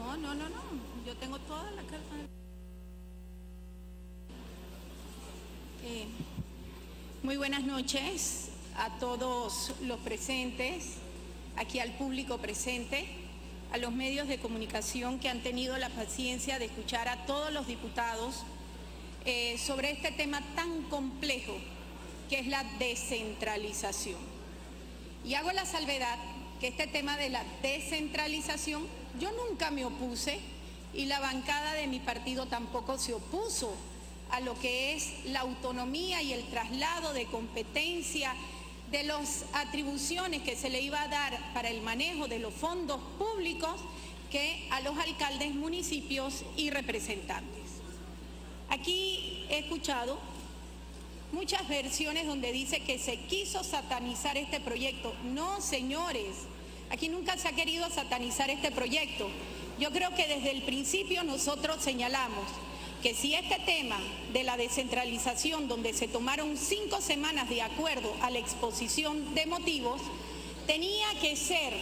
No. Yo tengo toda la carta. Muy buenas noches a todos los presentes, aquí al público presente, a los medios de comunicación que han tenido la paciencia de escuchar a todos los diputados sobre este tema tan complejo que es la descentralización. Y hago la salvedad que este tema de la descentralización, yo nunca me opuse y la bancada de mi partido tampoco se opuso a lo que es la autonomía y el traslado de competencia de las atribuciones que se le iba a dar para el manejo de los fondos públicos que a los alcaldes, municipios y representantes. Aquí he escuchado muchas versiones donde dice que se quiso satanizar este proyecto. No, señores, aquí nunca se ha querido satanizar este proyecto. Yo creo que desde el principio nosotros señalamos que si este tema de la descentralización, donde se tomaron 5 semanas de acuerdo a la exposición de motivos, tenía que ser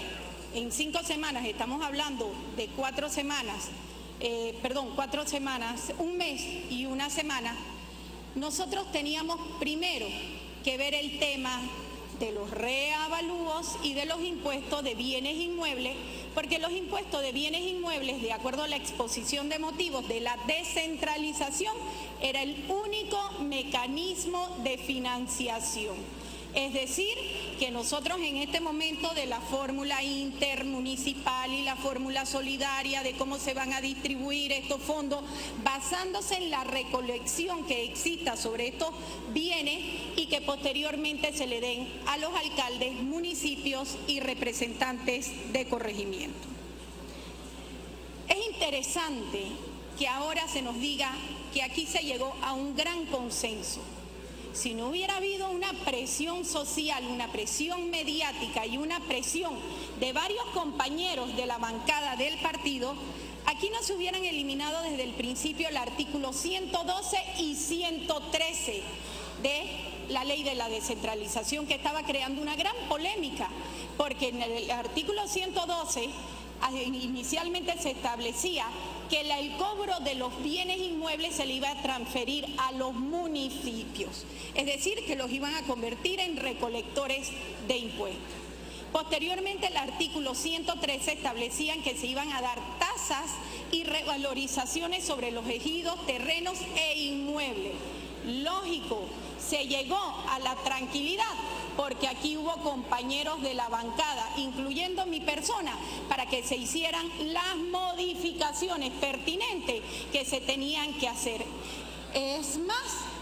en 5 semanas, estamos hablando de 4 semanas, 4 semanas, un mes y una semana, nosotros teníamos primero que ver el tema de los reavalúos y de los impuestos de bienes inmuebles, porque los impuestos de bienes inmuebles, de acuerdo a la exposición de motivos de la descentralización, era el único mecanismo de financiación. Es decir, que nosotros en este momento de la fórmula intermunicipal y la fórmula solidaria de cómo se van a distribuir estos fondos, basándose en la recolección que exista sobre estos bienes y que posteriormente se le den a los alcaldes, municipios y representantes de corregimiento. Es interesante que ahora se nos diga que aquí se llegó a un gran consenso. Si no hubiera habido una presión social, una presión mediática y una presión de varios compañeros de la bancada del partido, aquí no se hubieran eliminado desde el principio el artículo 112 y 113 de la ley de la descentralización, que estaba creando una gran polémica, porque en el artículo 112 inicialmente se establecía que el cobro de los bienes inmuebles se le iba a transferir a los municipios, es decir, que los iban a convertir en recolectores de impuestos. Posteriormente, el artículo 113 establecían que se iban a dar tasas y revalorizaciones sobre los ejidos, terrenos e inmuebles. Lógico, se llegó a la tranquilidad porque aquí hubo compañeros de la bancada, incluyendo mi persona, para que se hicieran las modificaciones pertinentes que se tenían que hacer. Es más,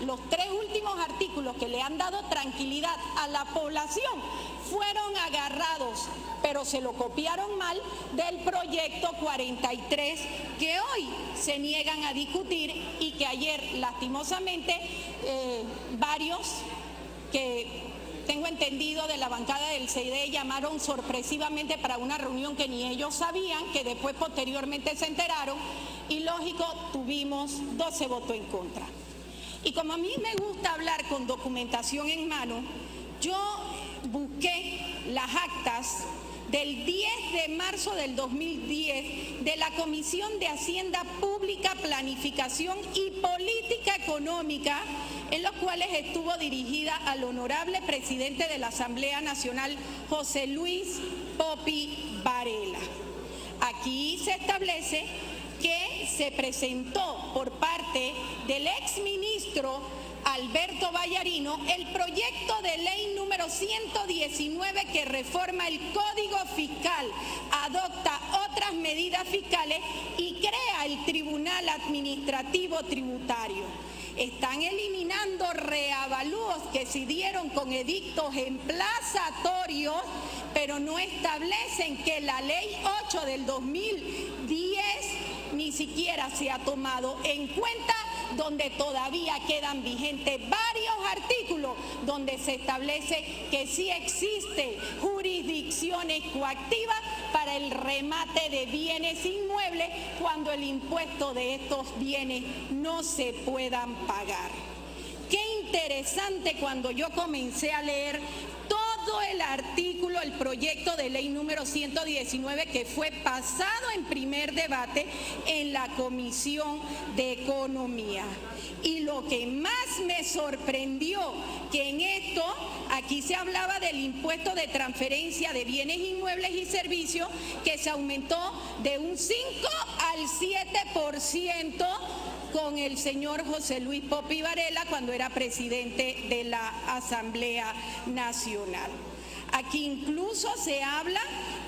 los 3 últimos artículos que le han dado tranquilidad a la población fueron agarrados, pero se lo copiaron mal del proyecto 43 que hoy se niegan a discutir y que ayer, lastimosamente, varios que tengo entendido de la bancada del CID llamaron sorpresivamente para una reunión que ni ellos sabían, que después posteriormente se enteraron, y lógico, tuvimos 12 votos en contra. Y como a mí me gusta hablar con documentación en mano, yo busqué las actas del 10 de marzo del 2010 de la Comisión de Hacienda Pública, Planificación y Política Económica, en los cuales estuvo dirigida al honorable presidente de la Asamblea Nacional, José Luis Popi Varela. Aquí se establece que se presentó por parte del exministro Alberto Vallarino el proyecto de ley número 119 que reforma el Código Fiscal, adopta otras medidas fiscales y crea el Tribunal Administrativo Tributario. Están eliminando reavalúos que se dieron con edictos emplazatorios, pero no establecen que la ley 8 del 2010 ni siquiera se ha tomado en cuenta, donde todavía quedan vigentes varios artículos donde se establece que sí existe jurisdicciones coactivas para el remate de bienes inmuebles cuando el impuesto de estos bienes no se puedan pagar. Qué interesante cuando yo comencé a leer todo todo el artículo, el proyecto de ley número 119 que fue pasado en primer debate en la Comisión de Economía. Y lo que más me sorprendió, que en esto, aquí se hablaba del impuesto de transferencia de bienes inmuebles y servicios, que se aumentó de un 5 al 7% con el señor José Luis Popi Varela cuando era presidente de la Asamblea Nacional. Aquí incluso se habla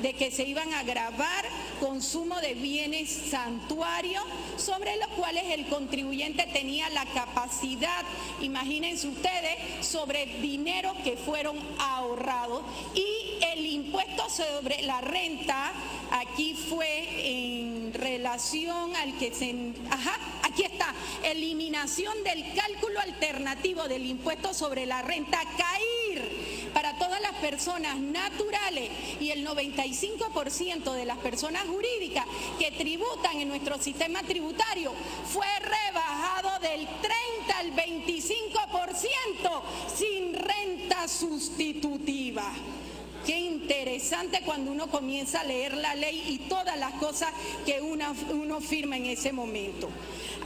de que se iban a gravar consumo de bienes santuarios sobre los cuales el contribuyente tenía la capacidad, imagínense ustedes, sobre dinero que fueron ahorrados. Y el impuesto sobre la renta, aquí fue en relación al que se... aquí está, eliminación del cálculo alternativo del impuesto sobre la renta, CAIR, para todas las personas naturales y el 95% de las personas jurídicas que tributan en nuestro sistema tributario fue rebajado del 30 al 25% sin renta sustitutiva. Qué interesante cuando uno comienza a leer la ley y todas las cosas que uno firma en ese momento.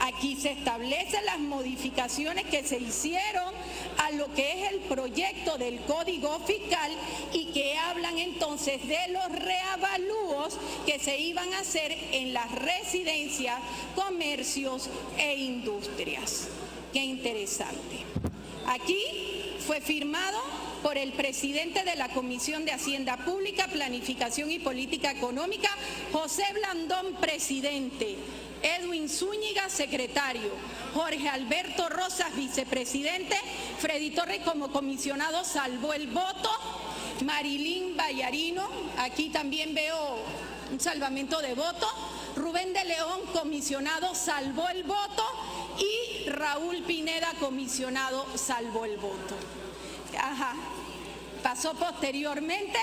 Aquí se establecen las modificaciones que se hicieron a lo que es el proyecto del Código Fiscal y que hablan entonces de los reavalúos que se iban a hacer en las residencias, comercios e industrias. Qué interesante. Aquí fue firmado por el presidente de la Comisión de Hacienda Pública, Planificación y Política Económica, José Blandón, presidente, Edwin Zúñiga, secretario, Jorge Alberto Rosas, vicepresidente, Freddy Torres como comisionado salvó el voto, Marilyn Vallarino, aquí también veo un salvamento de voto, Rubén de León, comisionado, salvó el voto, y Raúl Pineda, comisionado, salvó el voto. Pasó posteriormente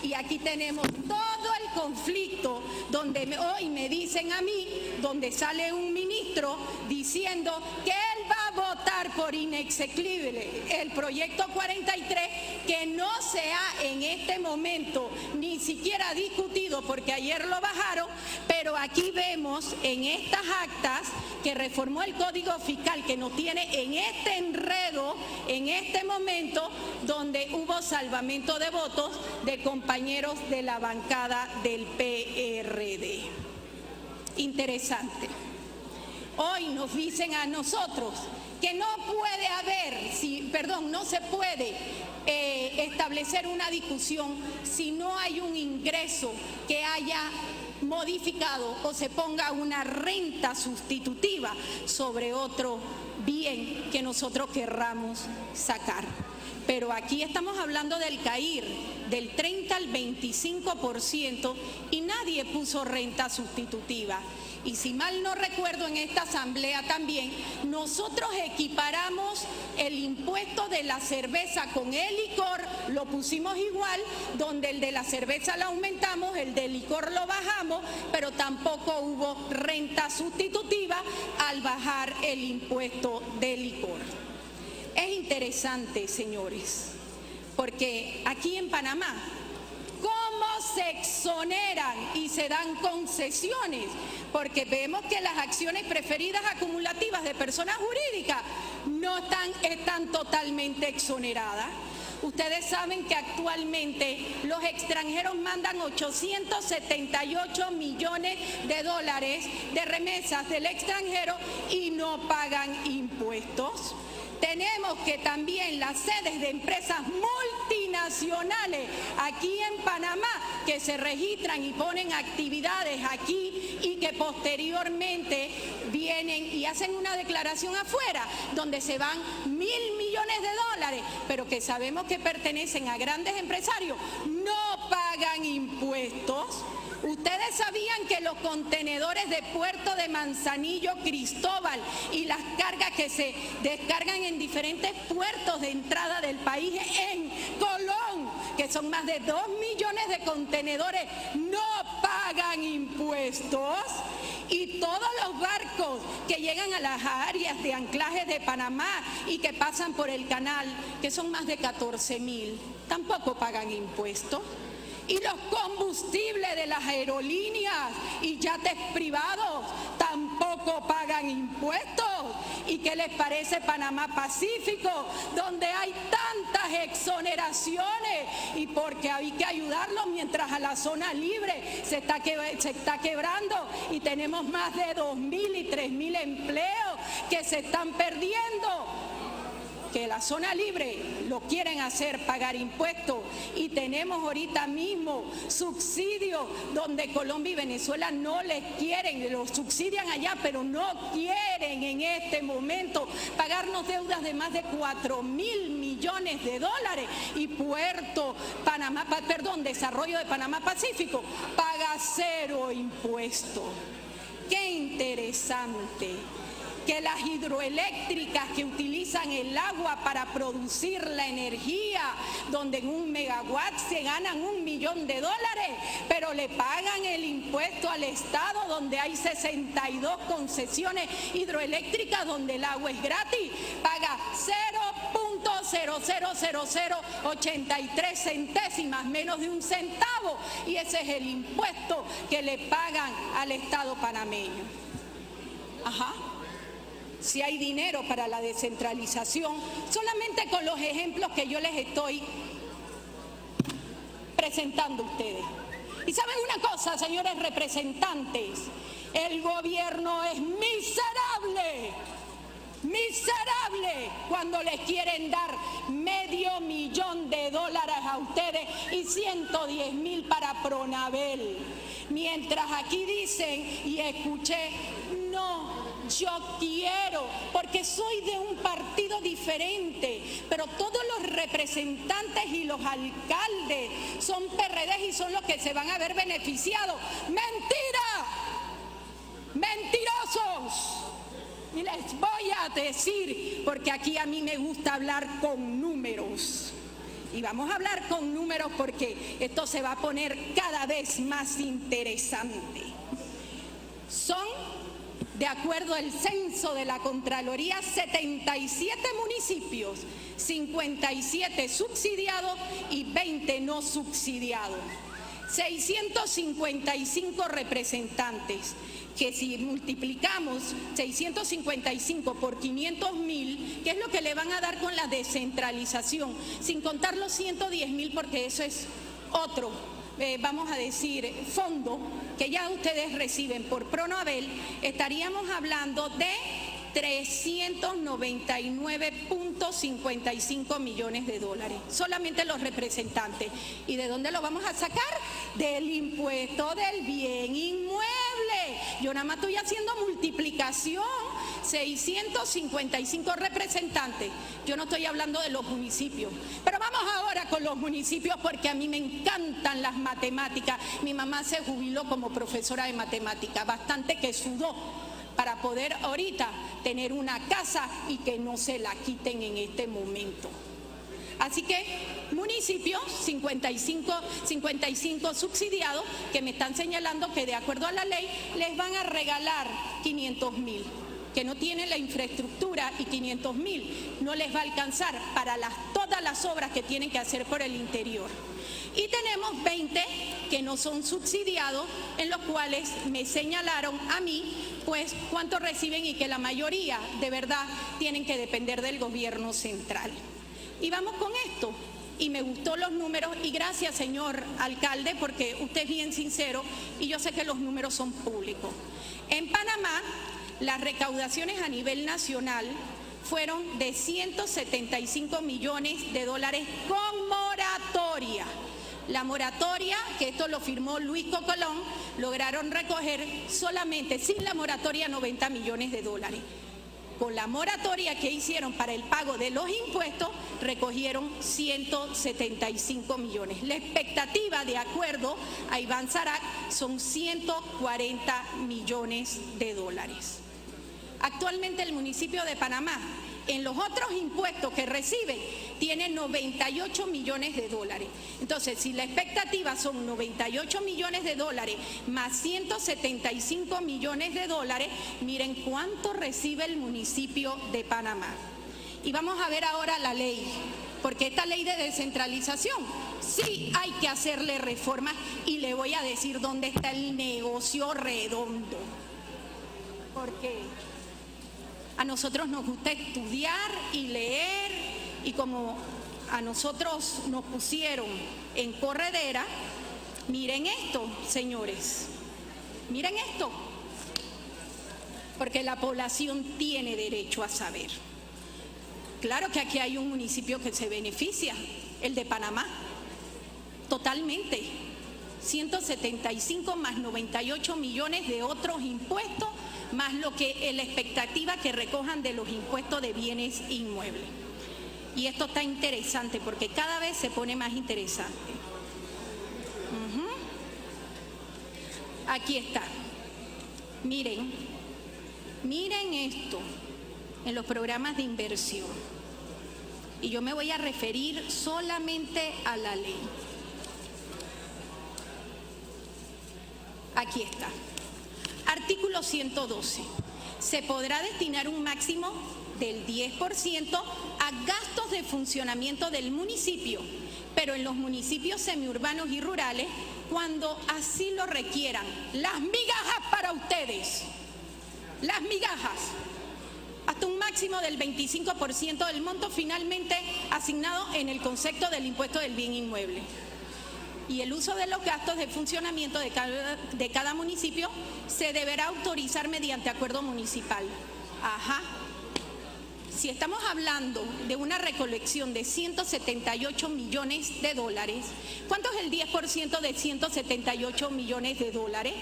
y aquí tenemos todo el conflicto donde hoy me dicen a mí, donde sale un ministro diciendo que él va a votar por inexequible el proyecto 43, que no se ha en este momento ni siquiera discutido porque ayer lo bajaron, pero aquí vemos en estas actas que reformó el Código Fiscal, que nos tiene en este enredo, en este momento, donde hubo salvamento de votos de compañeros de la bancada del PRD. Interesante. Hoy nos dicen a nosotros que no puede haber, no se puede establecer una discusión si no hay un ingreso que haya modificado o se ponga una renta sustitutiva sobre otro bien que nosotros querramos sacar. Pero aquí estamos hablando del CAIR, del 30 al 25%, y nadie puso renta sustitutiva. Y si mal no recuerdo, en esta asamblea también, nosotros equiparamos el impuesto de la cerveza con el licor, lo pusimos igual, donde el de la cerveza lo aumentamos, el del licor lo bajamos, pero tampoco hubo renta sustitutiva al bajar el impuesto del licor. Es interesante, señores, porque aquí en Panamá, ¿cómo se exoneran y se dan concesiones? Porque vemos que las acciones preferidas acumulativas de personas jurídicas no están totalmente exoneradas. Ustedes saben que actualmente los extranjeros mandan 878 millones de dólares de remesas del extranjero y no pagan impuestos. Tenemos que también las sedes de empresas multinacionales aquí en Panamá que se registran y ponen actividades aquí y que posteriormente vienen y hacen una declaración afuera donde se van 1.000 millones de dólares, pero que sabemos que pertenecen a grandes empresarios, no pagan impuestos. Ustedes sabían que los contenedores de Puerto de Manzanillo, Cristóbal y las cargas que se descargan en diferentes puertos de entrada del país en Colón, que son más de 2 millones de contenedores, no pagan impuestos. y todos los barcos que llegan a las áreas de anclaje de Panamá y que pasan por el canal, que son más de 14.000, tampoco pagan impuestos. Y los combustibles de las aerolíneas y yates privados tampoco pagan impuestos. ¿Y qué les parece Panamá Pacífico, donde hay tantas exoneraciones? Y porque hay que ayudarlos mientras a la zona libre se está quebrando y tenemos más de 2.000 y 3.000 empleos que se están perdiendo. Que la zona libre lo quieren hacer pagar impuestos y tenemos ahorita mismo subsidios donde Colombia y Venezuela no les quieren, los subsidian allá, pero no quieren en este momento pagarnos deudas de más de 4.000 millones de dólares y Desarrollo de Panamá Pacífico paga 0 impuestos. ¡Qué interesante! Que las hidroeléctricas que utilizan el agua para producir la energía, donde en 1 megawatt se ganan $1 millón, pero le pagan el impuesto al Estado, donde hay 62 concesiones hidroeléctricas donde el agua es gratis, paga 0.000083 centésimas, menos de 1 centavo, y ese es el impuesto que le pagan al Estado panameño. Ajá. Si hay dinero para la descentralización, solamente con los ejemplos que yo les estoy presentando a ustedes. Y saben una cosa, señores representantes, el gobierno es miserable cuando les quieren dar $500,000 a ustedes y 110.000 para Pronavel. Mientras aquí dicen, y escuché, no, yo quiero, porque soy de un partido diferente, pero todos los representantes y los alcaldes son PRD y son los que se van a ver beneficiados. ¡Mentira! ¡Mentirosos! Y les voy a decir, porque aquí a mí me gusta hablar con números. Y vamos a hablar con números porque esto se va a poner cada vez más interesante. Son, de acuerdo al censo de la Contraloría, 77 municipios, 57 subsidiados y 20 no subsidiados. 655 representantes, que si multiplicamos 655 por 500.000, ¿qué es lo que le van a dar con la descentralización? Sin contar los 110.000, porque eso es otro, vamos a decir, fondo que ya ustedes reciben por Pronavel, estaríamos hablando de 399.55 millones de dólares, solamente los representantes. ¿Y de dónde lo vamos a sacar? Del impuesto del bien inmueble. Yo nada más estoy haciendo multiplicación, 655 representantes. Yo no estoy hablando de los municipios, pero vamos ahora con los municipios porque a mí me encantan las matemáticas. Mi mamá se jubiló como profesora de matemáticas, bastante que sudó para poder ahorita tener una casa y que no se la quiten en este momento. Así que municipios, 55 subsidiados, que me están señalando que de acuerdo a la ley les van a regalar 500.000, que no tienen la infraestructura y 500.000 no les va a alcanzar para todas las obras que tienen que hacer por el interior. Y tenemos 20 que no son subsidiados, en los cuales me señalaron a mí, pues, cuánto reciben y que la mayoría, de verdad, tienen que depender del gobierno central. Y vamos con esto. Y me gustó los números, y gracias, señor alcalde, porque usted es bien sincero y yo sé que los números son públicos. En Panamá, las recaudaciones a nivel nacional fueron de 175 millones de dólares con moratoria. La moratoria, que esto lo firmó Luis Cocolón, lograron recoger solamente, sin la moratoria, 90 millones de dólares. Con la moratoria que hicieron para el pago de los impuestos, recogieron 175 millones. La expectativa, de acuerdo a Iván Zarac, son 140 millones de dólares. Actualmente el municipio de Panamá, en los otros impuestos que recibe, tiene 98 millones de dólares. Entonces, si la expectativa son 98 millones de dólares más 175 millones de dólares, miren cuánto recibe el municipio de Panamá. Y vamos a ver ahora la ley, porque esta ley de descentralización sí hay que hacerle reformas y le voy a decir dónde está el negocio redondo. Porque a nosotros nos gusta estudiar y leer, y como a nosotros nos pusieron en corredera, miren esto, señores, miren esto, porque la población tiene derecho a saber. Claro que aquí hay un municipio que se beneficia, el de Panamá, totalmente. 175 más 98 millones de otros impuestos, más lo que la expectativa que recojan de los impuestos de bienes inmuebles. Y esto está interesante porque cada vez se pone más interesante. Aquí está. Miren esto en los programas de inversión. Y yo me voy a referir solamente a la ley. Aquí está. Artículo 112. Se podrá destinar un máximo del 10% a gastos de funcionamiento del municipio, pero en los municipios semiurbanos y rurales, cuando así lo requieran. Las migajas para ustedes. Las migajas. Hasta un máximo del 25% del monto finalmente asignado en el concepto del impuesto del bien inmueble. Y el uso de los gastos de funcionamiento de cada municipio se deberá autorizar mediante acuerdo municipal. Ajá. Si estamos hablando de una recolección de 178 millones de dólares, ¿cuánto es el 10% de 178 millones de dólares?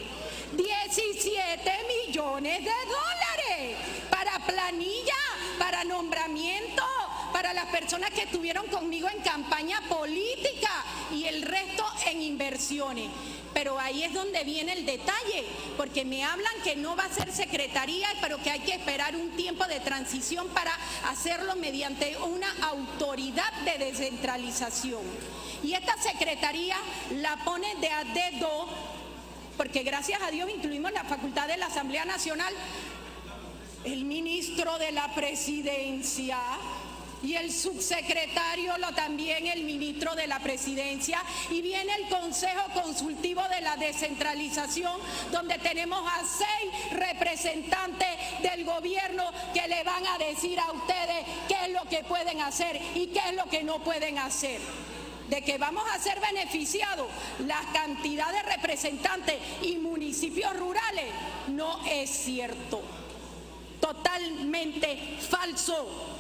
17 millones de dólares para planilla, para nombramiento, para las personas que estuvieron conmigo en campaña política y el resto en inversiones. Pero ahí es donde viene el detalle, porque me hablan que no va a ser secretaría, pero que hay que esperar un tiempo de transición para hacerlo mediante una autoridad de descentralización. Y esta secretaría la pone de a dedo, porque gracias a Dios incluimos la facultad de la Asamblea Nacional, el ministro de la Presidencia, y el subsecretario también el ministro de la Presidencia, y viene el Consejo Consultivo de la Descentralización, donde tenemos a 6 representantes del gobierno que le van a decir a ustedes qué es lo que pueden hacer y qué es lo que no pueden hacer. De que vamos a ser beneficiados la cantidad de representantes y municipios rurales, no es cierto. Totalmente falso.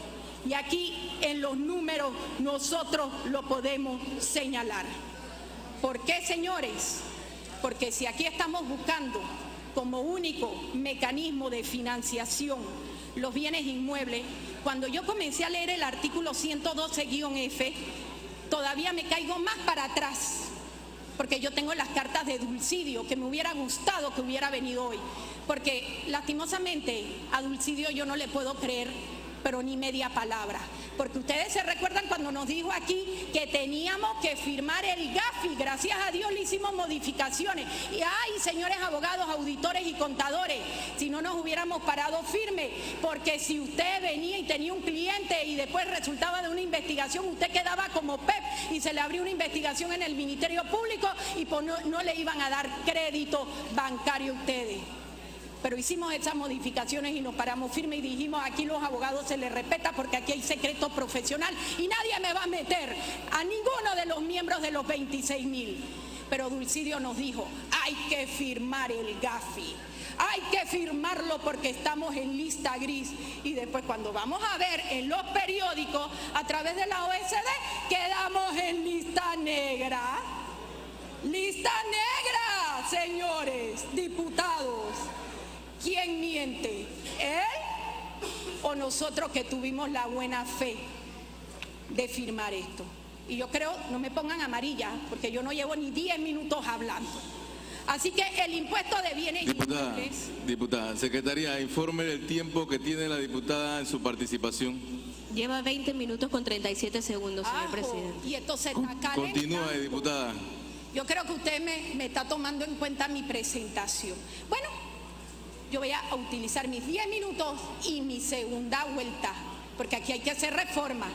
Y aquí en los números nosotros lo podemos señalar. ¿Por qué, señores? Porque si aquí estamos buscando como único mecanismo de financiación los bienes inmuebles, cuando yo comencé a leer el artículo 112-F, todavía me caigo más para atrás, porque yo tengo las cartas de Dulcidio, que me hubiera gustado que hubiera venido hoy, porque lastimosamente a Dulcidio yo no le puedo creer, pero ni media palabra, porque ustedes se recuerdan cuando nos dijo aquí que teníamos que firmar el GAFI. Gracias a Dios le hicimos modificaciones, y ay, señores abogados, auditores y contadores, si no nos hubiéramos parado firme, porque si usted venía y tenía un cliente y después resultaba de una investigación, usted quedaba como PEP y se le abrió una investigación en el Ministerio Público y pues no le iban a dar crédito bancario a ustedes. Pero hicimos esas modificaciones y nos paramos firmes y dijimos, aquí los abogados se les respeta porque aquí hay secreto profesional y nadie me va a meter a ninguno de los miembros de los 26.000. Pero Dulcidio nos dijo, hay que firmar el GAFI, hay que firmarlo porque estamos en lista gris. Y después cuando vamos a ver en los periódicos a través de la OECD, quedamos en lista negra. Lista negra, señores diputados. ¿Quién miente? ¿Él o nosotros que tuvimos la buena fe de firmar esto? Y yo creo, no me pongan amarilla, porque yo no llevo ni 10 minutos hablando. Así que el impuesto de bienes inmuebles... Diputada, secretaria, informe del tiempo que tiene la diputada en su participación. Lleva 20 minutos con 37 segundos, señor presidente. Y esto se está calentando. Continúa, diputada. Yo creo que usted me está tomando en cuenta mi presentación. Bueno, yo voy a utilizar mis 10 minutos y mi segunda vuelta, porque aquí hay que hacer reforma.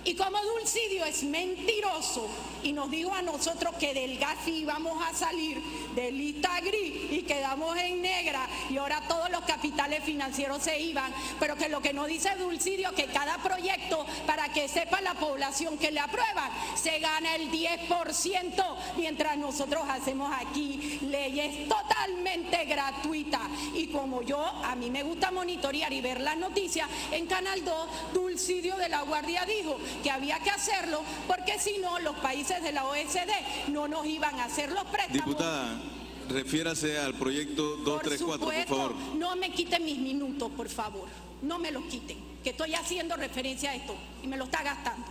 Y como Dulcidio es mentiroso y nos dijo a nosotros que del GAFI íbamos a salir de lista gris y quedamos en negra y ahora todos los capitales financieros se iban, pero que lo que nos dice Dulcidio que cada proyecto, para que sepa la población que le aprueban, se gana el 10%, mientras nosotros hacemos aquí leyes totalmente gratuitas. Y como a mí me gusta monitorear y ver las noticias, en Canal 2, Dulcidio de la Guardia dijo que había que hacerlo porque si no los países de la OECD no nos iban a hacer los préstamos. Diputada, refiérase al proyecto 234, por favor. No me quiten mis minutos, por favor. No me los quiten, que estoy haciendo referencia a esto y me lo está gastando.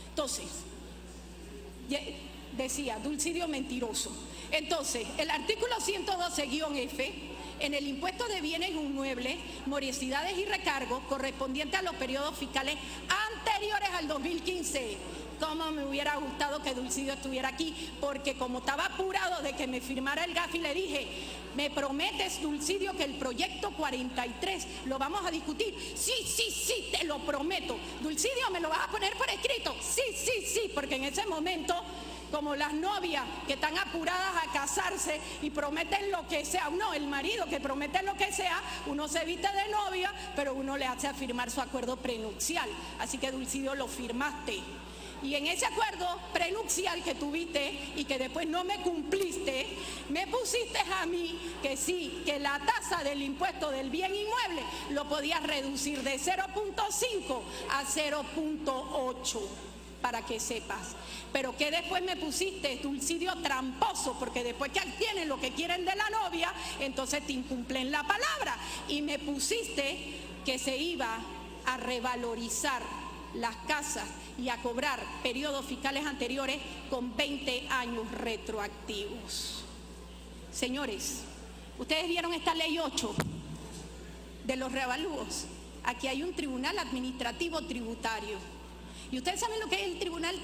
Entonces, decía, Dulcidio mentiroso. Entonces, el artículo 112-F, en el impuesto de bienes inmuebles, morosidades y recargos correspondientes a los periodos fiscales anteriores al 2015. Como me hubiera gustado que Dulcidio estuviera aquí, porque como estaba apurado de que me firmara el GAFI, le dije, ¿me prometes, Dulcidio, que el proyecto 43 lo vamos a discutir? Sí, te lo prometo. Dulcidio, ¿me lo vas a poner por escrito? Sí, porque en ese momento, como las novias que están apuradas a casarse y prometen lo que sea, no, el marido que promete lo que sea, uno se viste de novia, pero uno le hace a firmar su acuerdo prenupcial. Así que, Dulcidio, lo firmaste. Y en ese acuerdo prenupcial que tuviste y que después no me cumpliste, me pusiste a mí que sí, que la tasa del impuesto del bien inmueble lo podías reducir de 0.5 a 0.8. Para que sepas, pero que después me pusiste, Dulcidio, tramposo, porque después que obtienen lo que quieren de la novia, entonces te incumplen la palabra, y me pusiste que se iba a revalorizar las casas y a cobrar periodos fiscales anteriores con 20 años retroactivos. Señores, ustedes vieron esta ley 8 de los reavalúos. Aquí hay un tribunal administrativo tributario. ¿Y ustedes saben lo que es el tribunal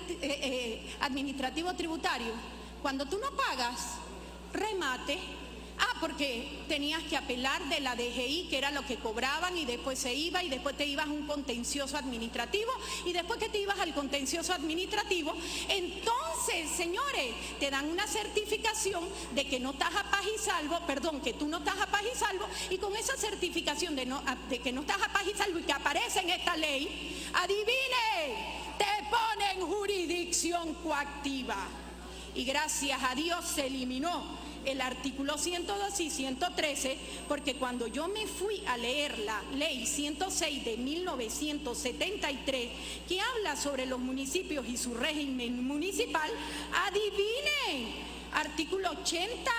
administrativo tributario? Cuando tú no pagas remate, porque tenías que apelar de la DGI, que era lo que cobraban, y después se iba, y después te ibas a un contencioso administrativo, y después que te ibas al contencioso administrativo, entonces, señores, te dan una certificación de que no estás a paz y salvo, que tú no estás a paz y salvo, y con esa certificación de que no estás a paz y salvo y que aparece en esta ley, adivine, te ponen jurisdicción coactiva. Y gracias a Dios se eliminó el artículo 102 y 113, porque cuando yo me fui a leer la ley 106 de 1973, que habla sobre los municipios y su régimen municipal, adivinen, artículo 80,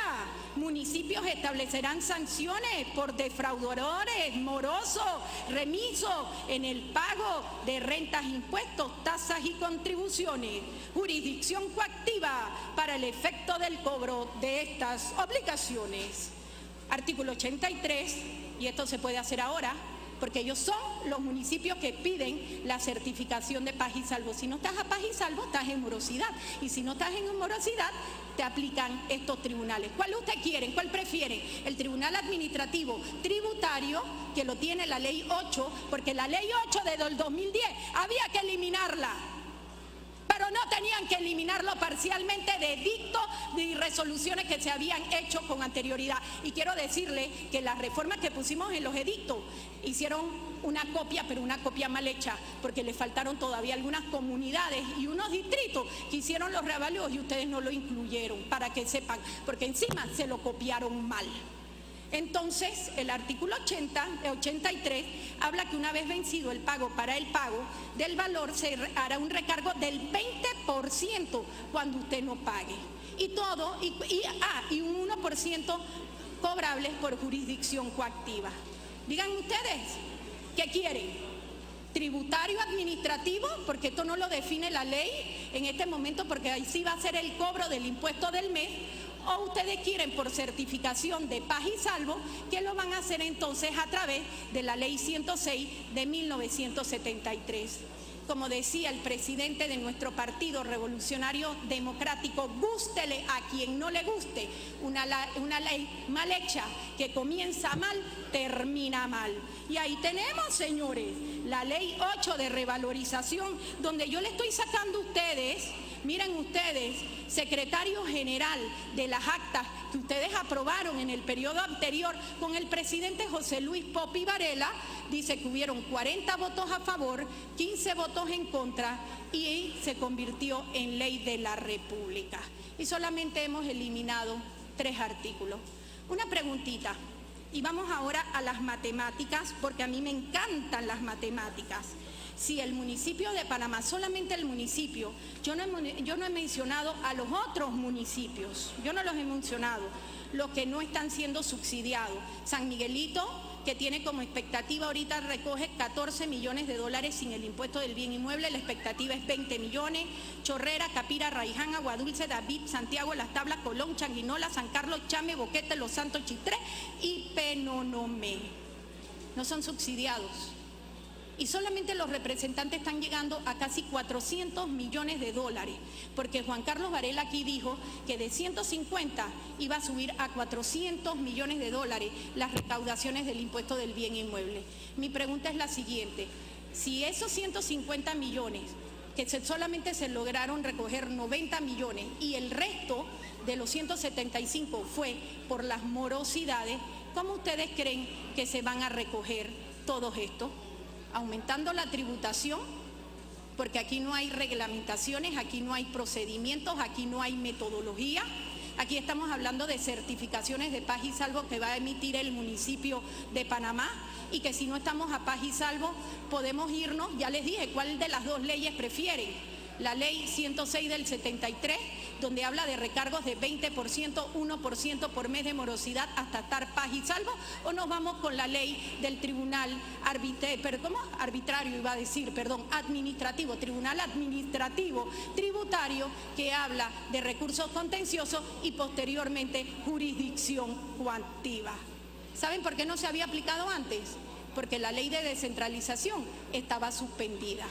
municipios establecerán sanciones por defraudadores, morosos, remisos en el pago de rentas, impuestos, tasas y contribuciones, jurisdicción coactiva para el efecto del cobro de estas obligaciones. Artículo 83, y esto se puede hacer ahora, porque ellos son los municipios que piden la certificación de paz y salvo. Si no estás a paz y salvo, estás en morosidad. Y si no estás en morosidad, te aplican estos tribunales. ¿Cuál usted quieren? ¿Cuál prefieren? El Tribunal Administrativo Tributario, que lo tiene la Ley 8, porque la Ley 8 del 2010 había que eliminarla. Pero no tenían que eliminarlo parcialmente de edictos y resoluciones que se habían hecho con anterioridad. Y quiero decirle que las reformas que pusimos en los edictos hicieron una copia, pero una copia mal hecha, porque le faltaron todavía algunas comunidades y unos distritos que hicieron los reavalúos y ustedes no lo incluyeron, para que sepan, porque encima se lo copiaron mal. Entonces, el artículo 83 habla que una vez vencido el pago, para el pago del valor se hará un recargo del 20% cuando usted no pague. Y un 1% cobrables por jurisdicción coactiva. Digan ustedes, ¿qué quieren? ¿Tributario administrativo? Porque esto no lo define la ley en este momento, porque ahí sí va a ser el cobro del impuesto del mes. o ustedes quieren por certificación de paz y salvo, que lo van a hacer entonces a través de la Ley 106 de 1973. Como decía el presidente de nuestro Partido Revolucionario Democrático, gústele a quien no le guste, una ley mal hecha que comienza mal, termina mal. Y ahí tenemos, señores, la Ley 8 de revalorización, donde yo le estoy sacando a ustedes, miren ustedes, secretario general de las actas que ustedes aprobaron en el periodo anterior con el presidente José Luis Popi Varela, dice que hubieron 40 votos a favor, 15 votos en contra y se convirtió en ley de la República. Y solamente hemos eliminado 3 artículos. Una preguntita, y vamos ahora a las matemáticas, porque a mí me encantan las matemáticas. Si el municipio de Panamá, solamente el municipio, yo no he mencionado a los otros municipios, yo no los he mencionado, los que no están siendo subsidiados. San Miguelito, que tiene como expectativa ahorita, recoge 14 millones de dólares sin el impuesto del bien inmueble, la expectativa es 20 millones. Chorrera, Capira, Raiján, Aguadulce, David, Santiago, Las Tablas, Colón, Changuinola, San Carlos, Chame, Boquete, Los Santos, Chitré y Penonomé. No son subsidiados. Y solamente los representantes están llegando a casi 400 millones de dólares, porque Juan Carlos Varela aquí dijo que de 150 iba a subir a 400 millones de dólares las recaudaciones del impuesto del bien inmueble. Mi pregunta es la siguiente: si esos 150 millones, que solamente se lograron recoger 90 millones y el resto de los 175 fue por las morosidades, ¿cómo ustedes creen que se van a recoger todos estos? Aumentando la tributación, porque aquí no hay reglamentaciones, aquí no hay procedimientos, aquí no hay metodología. Aquí estamos hablando de certificaciones de paz y salvo que va a emitir el municipio de Panamá, y que si no estamos a paz y salvo podemos irnos, ya les dije cuál de las 2 leyes prefieren. La ley 106 del 73, donde habla de recargos de 20%, 1% por mes de morosidad hasta estar paz y salvo, o nos vamos con la ley del tribunal administrativo, tribunal administrativo tributario, que habla de recursos contenciosos y posteriormente jurisdicción coactiva. ¿Saben por qué no se había aplicado antes? Porque la ley de descentralización estaba suspendida.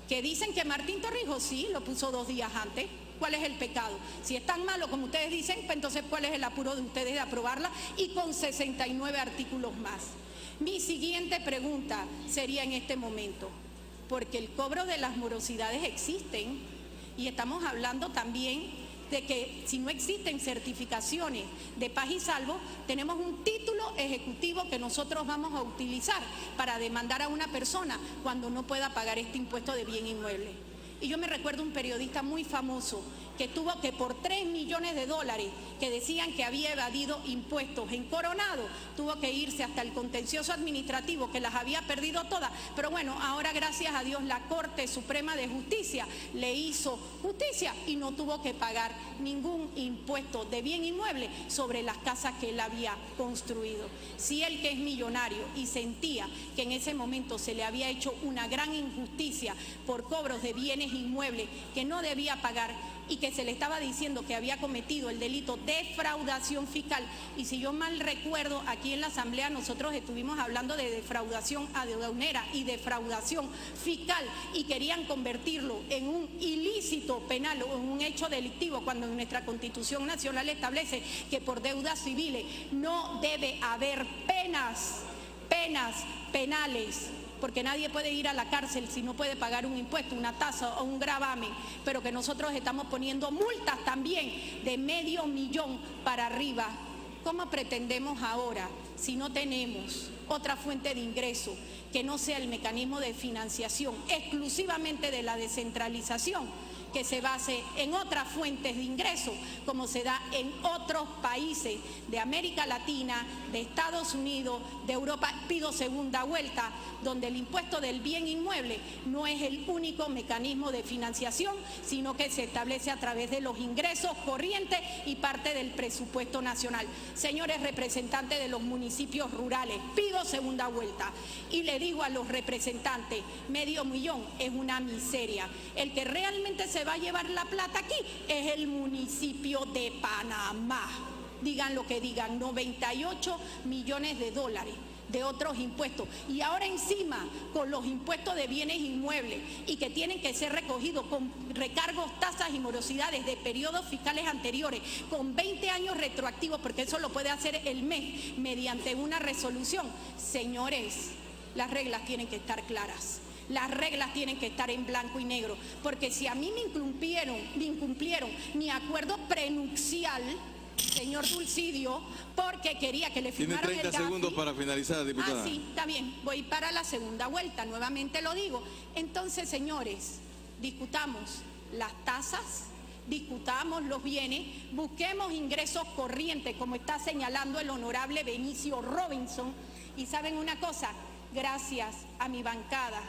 Que dicen que Martín Torrijos sí lo puso 2 días antes. ¿Cuál es el pecado? Si es tan malo como ustedes dicen, pues entonces ¿cuál es el apuro de ustedes de aprobarla? Y con 69 artículos más. Mi siguiente pregunta sería en este momento, porque el cobro de las morosidades existen, y estamos hablando también de que si no existen certificaciones de paz y salvo, tenemos un título ejecutivo que nosotros vamos a utilizar para demandar a una persona cuando no pueda pagar este impuesto de bien inmueble. Y yo me recuerdo un periodista muy famoso que tuvo que por 3 millones de dólares que decían que había evadido impuestos en Coronado, tuvo que irse hasta el contencioso administrativo, que las había perdido todas. Pero bueno, ahora gracias a Dios la Corte Suprema de Justicia le hizo justicia y no tuvo que pagar ningún impuesto de bien inmueble sobre las casas que él había construido. Si él, que es millonario y sentía que en ese momento se le había hecho una gran injusticia por cobros de bienes inmuebles que no debía pagar, y que se le estaba diciendo que había cometido el delito de defraudación fiscal, y si yo mal recuerdo, aquí en la Asamblea nosotros estuvimos hablando de defraudación aduanera y defraudación fiscal, y querían convertirlo en un ilícito penal o en un hecho delictivo, cuando en nuestra Constitución Nacional establece que por deudas civiles no debe haber penas penales, porque nadie puede ir a la cárcel si no puede pagar un impuesto, una tasa o un gravamen, pero que nosotros estamos poniendo multas también de $500,000 para arriba. ¿Cómo pretendemos ahora, si no tenemos otra fuente de ingreso que no sea el mecanismo de financiación exclusivamente de la descentralización, que se base en otras fuentes de ingreso, como se da en otros países de América Latina, de Estados Unidos, de Europa? Pido segunda vuelta, donde el impuesto del bien inmueble no es el único mecanismo de financiación, sino que se establece a través de los ingresos corrientes y parte del presupuesto nacional. Señores representantes de los municipios rurales, pido segunda vuelta y le digo a los representantes, $500,000 es una miseria. El que realmente se va a llevar la plata aquí es el municipio de Panamá. Digan lo que digan, 98 millones de dólares de otros impuestos. Y ahora encima, con los impuestos de bienes inmuebles y que tienen que ser recogidos con recargos, tasas y morosidades de periodos fiscales anteriores, con 20 años retroactivos, porque eso lo puede hacer el MES mediante una resolución. Señores, las reglas tienen que estar claras. Las reglas tienen que estar en blanco y negro, porque si a mí me incumplieron mi acuerdo prenupcial, señor Dulcidio, porque quería que le firmaran el GAFI. Tiene 30 segundos para finalizar, diputada. Ah, sí, está bien, voy para la segunda vuelta, nuevamente lo digo. Entonces, señores, discutamos las tasas, discutamos los bienes, busquemos ingresos corrientes, como está señalando el honorable Benicio Robinson. Y saben una cosa, gracias a mi bancada,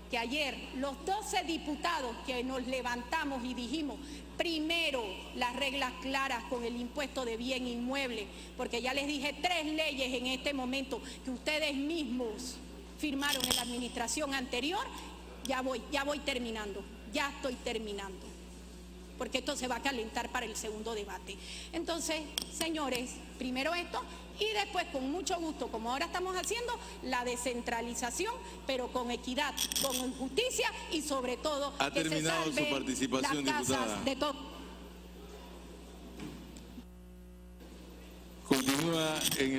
que ayer los 12 diputados que nos levantamos y dijimos, primero, las reglas claras con el impuesto de bien inmueble, porque ya les dije 3 leyes en este momento que ustedes mismos firmaron en la administración anterior. Ya voy terminando, ya estoy terminando, porque esto se va a calentar para el segundo debate. Entonces, señores, primero esto y después, con mucho gusto, como ahora estamos haciendo, la descentralización, pero con equidad, con justicia y sobre todo ha que terminado se salven su participación, las casas diputada. de todo. Continúa en el